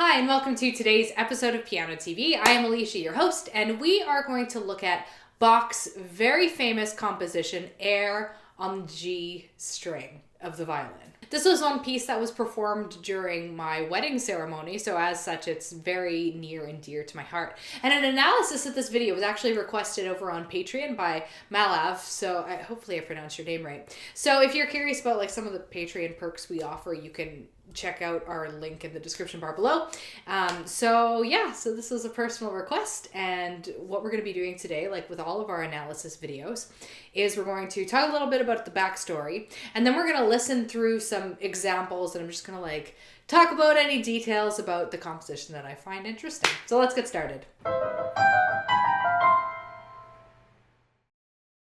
Hi, and welcome to today's episode of Piano TV. I am Allysia, your host, and we are going to look at Bach's very famous composition, Air on the G string of the violin. This was one piece that was performed during my wedding ceremony, so as such, it's very near and dear to my heart. And an analysis of this video was actually requested over on Patreon by Malav, so hopefully I pronounced your name right. So if you're curious about like some of the Patreon perks we offer, you can check out our link in the description bar below. So this is a personal request, and what we're going to be doing today, like with all of our analysis videos, is we're going to talk a little bit about the backstory, and then we're going to listen through some examples, and I'm just going to like talk about any details about the composition that I find interesting. So let's get started.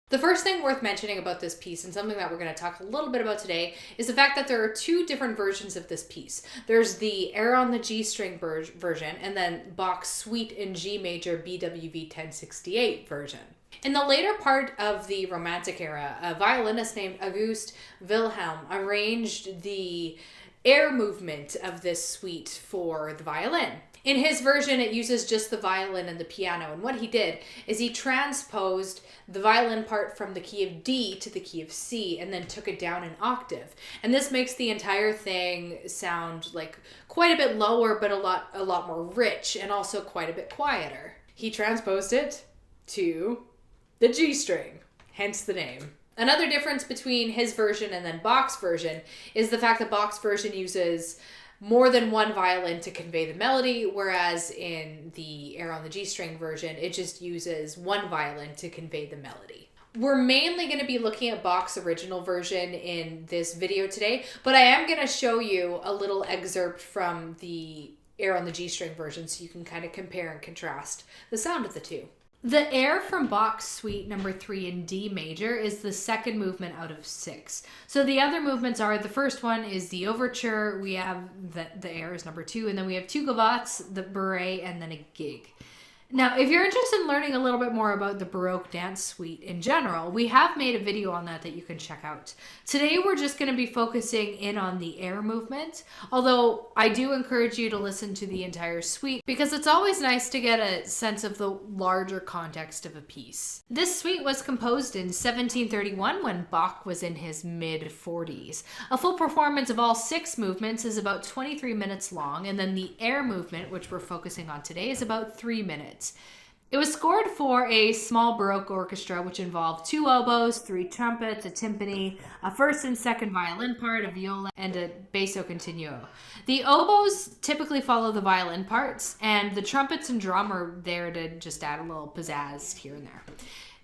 The first thing worth mentioning about this piece, and something that we're going to talk a little bit about today, is the fact that there are two different versions of this piece. There's the Air on the G string version, and then Bach's Suite in G major BWV 1068 version. In the later part of the Romantic era, a violinist named August Wilhelm arranged the air movement of this suite for the violin. In his version, it uses just the violin and the piano, and what he did is he transposed the violin part from the key of D to the key of C and then took it down an octave. And this makes the entire thing sound like quite a bit lower, but a lot more rich, and also quite a bit quieter. He transposed it to the G string, hence the name. Another difference between his version and then Bach's version is the fact that Bach's version uses more than one violin to convey the melody, whereas in the Air on the G string version, it just uses one violin to convey the melody. We're mainly going to be looking at Bach's original version in this video today, but I am going to show you a little excerpt from the Air on the G string version so you can kind of compare and contrast the sound of the two. The air from Bach's Suite number 3 in D major is the second movement out of 6. So the other movements are, the first one is the overture, we have the air is number 2, and then we have 2 gavottes, the bourrée, and then a gig. Now, if you're interested in learning a little bit more about the Baroque dance suite in general, we have made a video on that you can check out. Today, we're just going to be focusing in on the air movement, although I do encourage you to listen to the entire suite because it's always nice to get a sense of the larger context of a piece. This suite was composed in 1731 when Bach was in his mid-40s. A full performance of all 6 movements is about 23 minutes long, and then the air movement, which we're focusing on today, is about 3 minutes. It was scored for a small Baroque orchestra, which involved 2 oboes, 3 trumpets, a timpani, a first and second violin part, a viola, and a basso continuo. The oboes typically follow the violin parts, and the trumpets and drum are there to just add a little pizzazz here and there.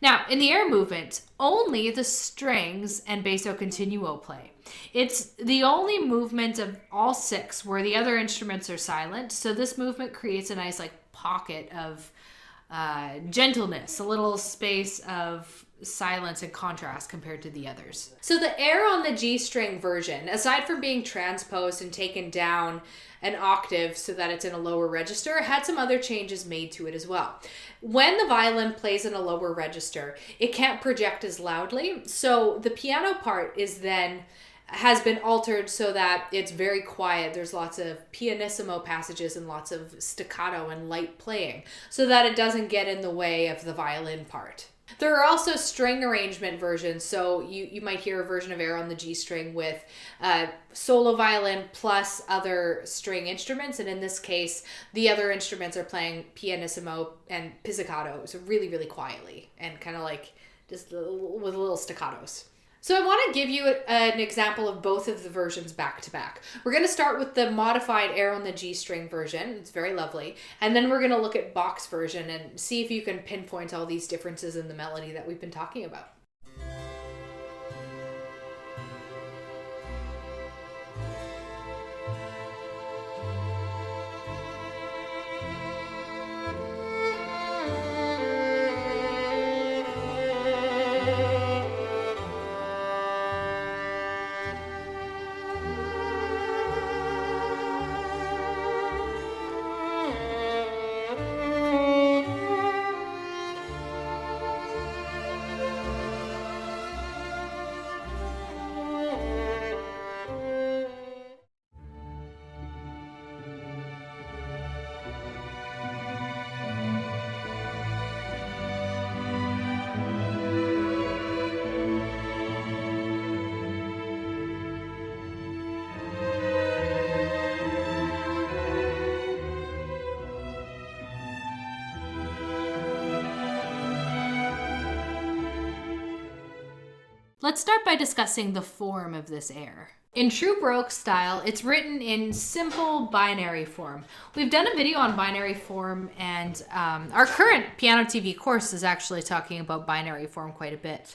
Now, in the air movement, only the strings and basso continuo play. It's the only movement of all 6 where the other instruments are silent, so this movement creates a nice pocket of gentleness, a little space of silence and contrast compared to the others. So the Air on the G string version, aside from being transposed and taken down an octave so that it's in a lower register, had some other changes made to it as well. When the violin plays in a lower register, it can't project as loudly, so the piano part has been altered so that it's very quiet. There's lots of pianissimo passages and lots of staccato and light playing so that it doesn't get in the way of the violin part. There are also string arrangement versions, so you might hear a version of Air on the G string with solo violin plus other string instruments, and in this case, the other instruments are playing pianissimo and pizzicato, so really, really quietly and kind of like just with little staccatos. So I want to give you an example of both of the versions back to back. We're going to start with the modified Air on the G string version. It's very lovely. And then we're going to look at Bach's version and see if you can pinpoint all these differences in the melody that we've been talking about. Let's start by discussing the form of this air. In true Baroque style, it's written in simple binary form. We've done a video on binary form, and our current pianoTV course is actually talking about binary form quite a bit.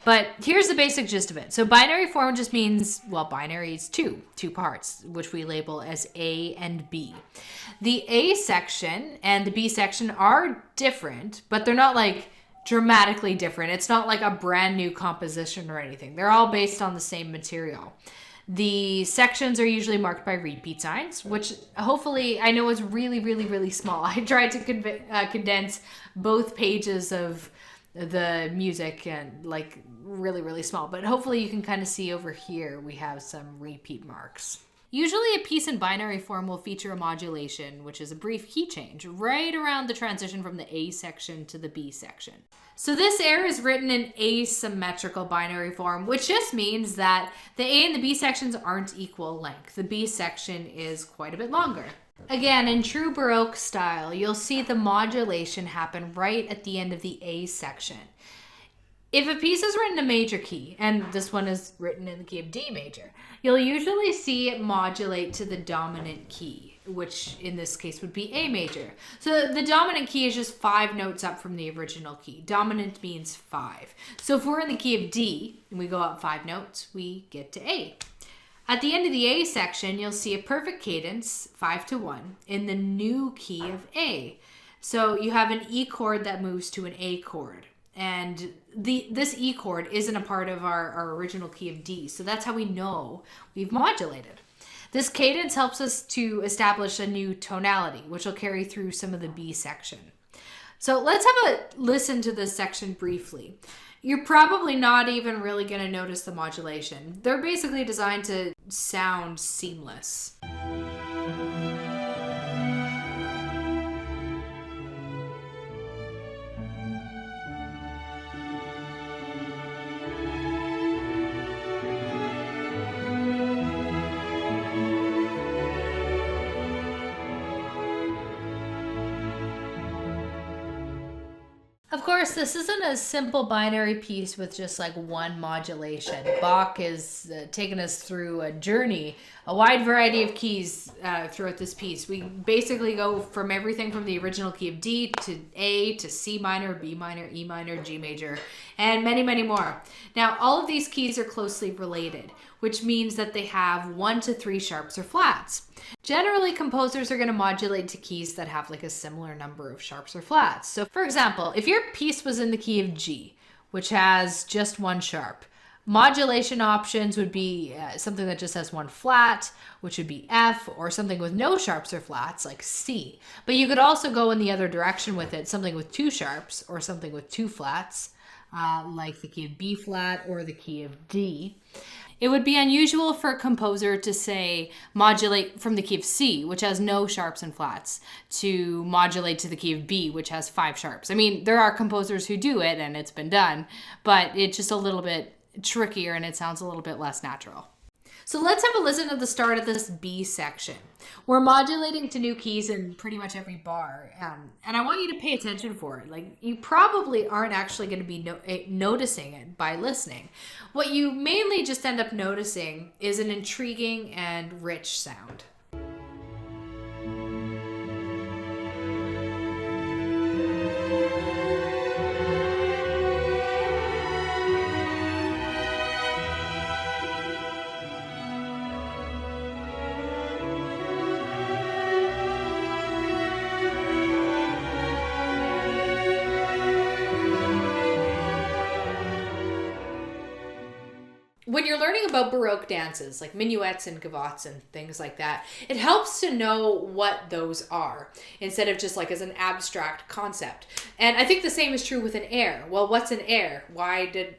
But here's the basic gist of it. So binary form just means, well, binary is two parts, which we label as A and B. The A section and the B section are different, but they're not like dramatically different. It's not like a brand new composition or anything. They're all based on the same material. The sections are usually marked by repeat signs, which hopefully I know is really, really, really small. I tried to condense both pages of the music and like really, really small, but hopefully you can kind of see over here we have some repeat marks. Usually a piece in binary form will feature a modulation, which is a brief key change, right around the transition from the A section to the B section. So this air is written in asymmetrical binary form, which just means that the A and the B sections aren't equal length. The B section is quite a bit longer. Again, in true Baroque style, you'll see the modulation happen right at the end of the A section. If a piece is written in a major key, and this one is written in the key of D major, you'll usually see it modulate to the dominant key, which in this case would be A major. So the dominant key is just 5 notes up from the original key. Dominant means 5. So if we're in the key of D and we go up 5 notes, we get to A. At the end of the A section, you'll see a perfect cadence, 5-1, in the new key of A. So you have an E chord that moves to an A chord. And this E chord isn't a part of our original key of D. So that's how we know we've modulated. This cadence helps us to establish a new tonality, which will carry through some of the B section. So let's have a listen to this section briefly. You're probably not even really going to notice the modulation. They're basically designed to sound seamless. Of course, this isn't a simple binary piece with just like one modulation. Bach is taking us through a journey, a wide variety of keys throughout this piece. We basically go from everything from the original key of D to A to C minor, B minor, E minor, G major, and many, many more. Now, all of these keys are closely related, which means that they have 1 to 3 sharps or flats. Generally, composers are going to modulate to keys that have like a similar number of sharps or flats. So for example, if your piece was in the key of G, which has just 1 sharp, modulation options would be something that just has 1 flat, which would be F, or something with no sharps or flats like C. But you could also go in the other direction with it, something with 2 sharps or something with 2 flats, like the key of B flat or the key of D. It would be unusual for a composer to say modulate from the key of C, which has no sharps and flats, to modulate to the key of B, which has 5 sharps. I mean, there are composers who do it and it's been done, but it's just a little bit trickier and it sounds a little bit less natural. So let's have a listen to the start of this B section. We're modulating to new keys in pretty much every bar, and I want you to pay attention for it. Like, you probably aren't actually going to be noticing it by listening. What you mainly just end up noticing is an intriguing and rich sound. When you're learning about Baroque dances, like minuets and gavottes and things like that, it helps to know what those are, instead of just like as an abstract concept. And I think the same is true with an air. Well, what's an air? Why did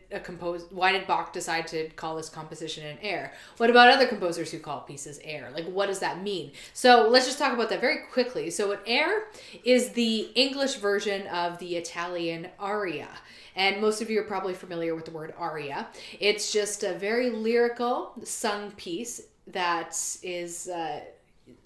Bach decide to call this composition an air? What about other composers who call pieces air? Like, what does that mean? So let's just talk about that very quickly. So an air is the English version of the Italian aria. And most of you are probably familiar with the word aria. It's just a very lyrical sung piece that is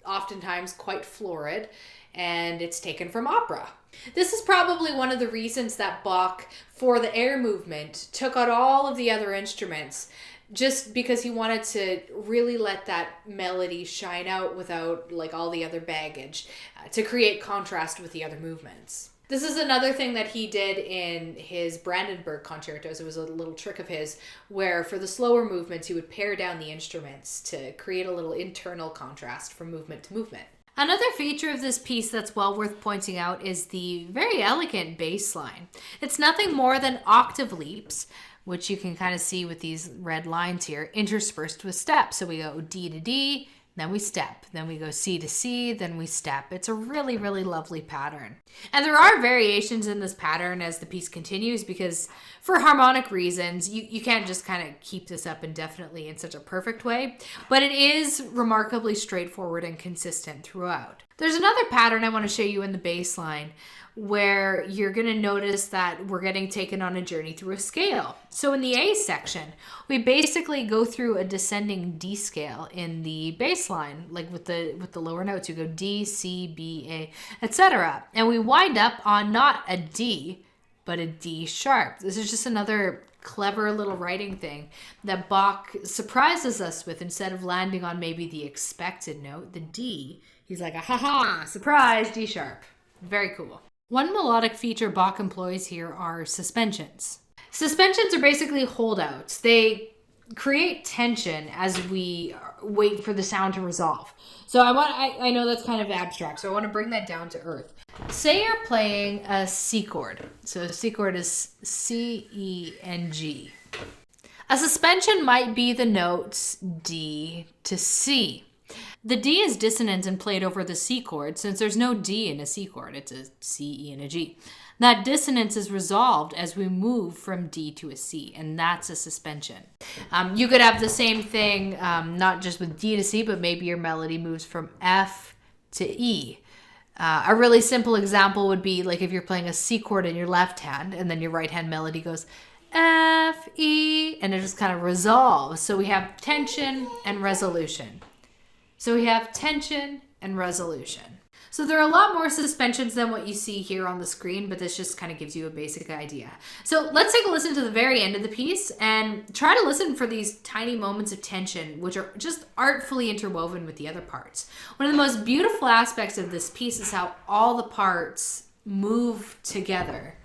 oftentimes quite florid, and it's taken from opera. This is probably one of the reasons that Bach, for the air movement, took out all of the other instruments, just because he wanted to really let that melody shine out without like all the other baggage, to create contrast with the other movements. This is another thing that he did in his Brandenburg concertos. It was a little trick of his where for the slower movements he would pare down the instruments to create a little internal contrast from movement to movement. Another feature of this piece that's well worth pointing out is the very elegant bass line. It's nothing more than octave leaps, which you can kind of see with these red lines here, interspersed with steps. So we go D to D, then we step, then we go C to C, then we step. It's a really, really lovely pattern. And there are variations in this pattern as the piece continues because for harmonic reasons, you can't just kind of keep this up indefinitely in such a perfect way, but it is remarkably straightforward and consistent throughout. There's another pattern I want to show you in the bass line where you're going to notice that we're getting taken on a journey through a scale. So in the A section, we basically go through a descending D scale in the bass line, like with the lower notes. You go D, C, B, A, etc. And we wind up on not a D, but a D sharp. This is just another clever little writing thing that Bach surprises us with. Instead of landing on maybe the expected note, the D, he's like, ha, surprise, D sharp. Very cool. One melodic feature Bach employs here are suspensions. Suspensions are basically holdouts. They create tension as we wait for the sound to resolve. So I know that's kind of abstract, so I want to bring that down to earth. Say you're playing a C chord. So a C chord is C, E, and G. A suspension might be the notes D to C. The D is dissonant and played over the C chord since there's no D in a C chord. It's a C, E, and a G. That dissonance is resolved as we move from D to a C, and that's a suspension. You could have the same thing, not just with D to C, but maybe your melody moves from F to E. A really simple example would be like if you're playing a C chord in your left hand, and then your right hand melody goes F, E, and it just kind of resolves. So we have tension and resolution. So we have tension and resolution. So there are a lot more suspensions than what you see here on the screen, but this just kind of gives you a basic idea. So let's take a listen to the very end of the piece and try to listen for these tiny moments of tension, which are just artfully interwoven with the other parts. One of the most beautiful aspects of this piece is how all the parts move together.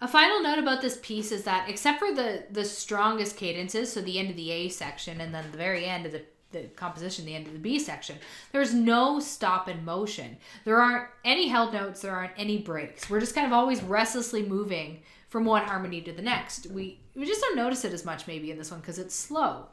A final note about this piece is that except for the strongest cadences, so the end of the A section and then the very end of the composition, the end of the B section, there's no stop in motion. There aren't any held notes, there aren't any breaks. We're just kind of always restlessly moving from one harmony to the next. We just don't notice it as much maybe in this one because it's slow.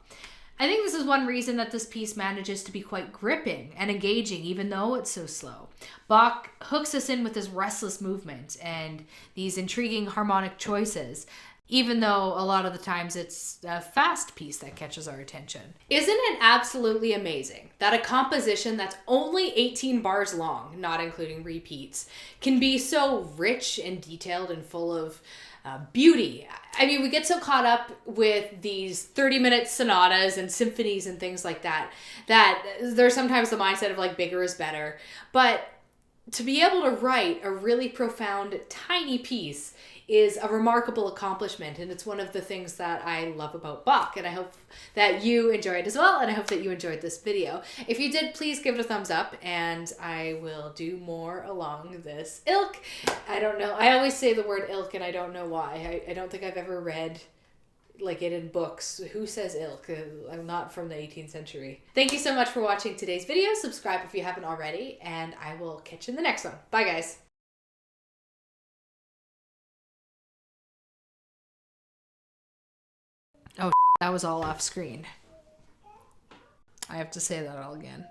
I think this is one reason that this piece manages to be quite gripping and engaging even though it's so slow. Bach hooks us in with this restless movement and these intriguing harmonic choices, even though a lot of the times it's a fast piece that catches our attention. Isn't it absolutely amazing that a composition that's only 18 bars long, not including repeats, can be so rich and detailed and full of beauty? I mean, we get so caught up with these 30-minute sonatas and symphonies and things like that, that there's sometimes the mindset of like bigger is better. But to be able to write a really profound, tiny piece is a remarkable accomplishment, and it's one of the things that I love about Bach, and I hope that you enjoyed as well, and I hope that you enjoyed this video. If you did, please give it a thumbs up, and I will do more along this ilk. I don't know, I always say the word ilk, and I don't know why. I don't think I've ever read like it in books. Who says ilk? I'm not from the 18th century. Thank you so much for watching today's video. Subscribe if you haven't already, and I will catch you in the next one. Bye, guys. Oh, that was all off screen. I have to say that all again.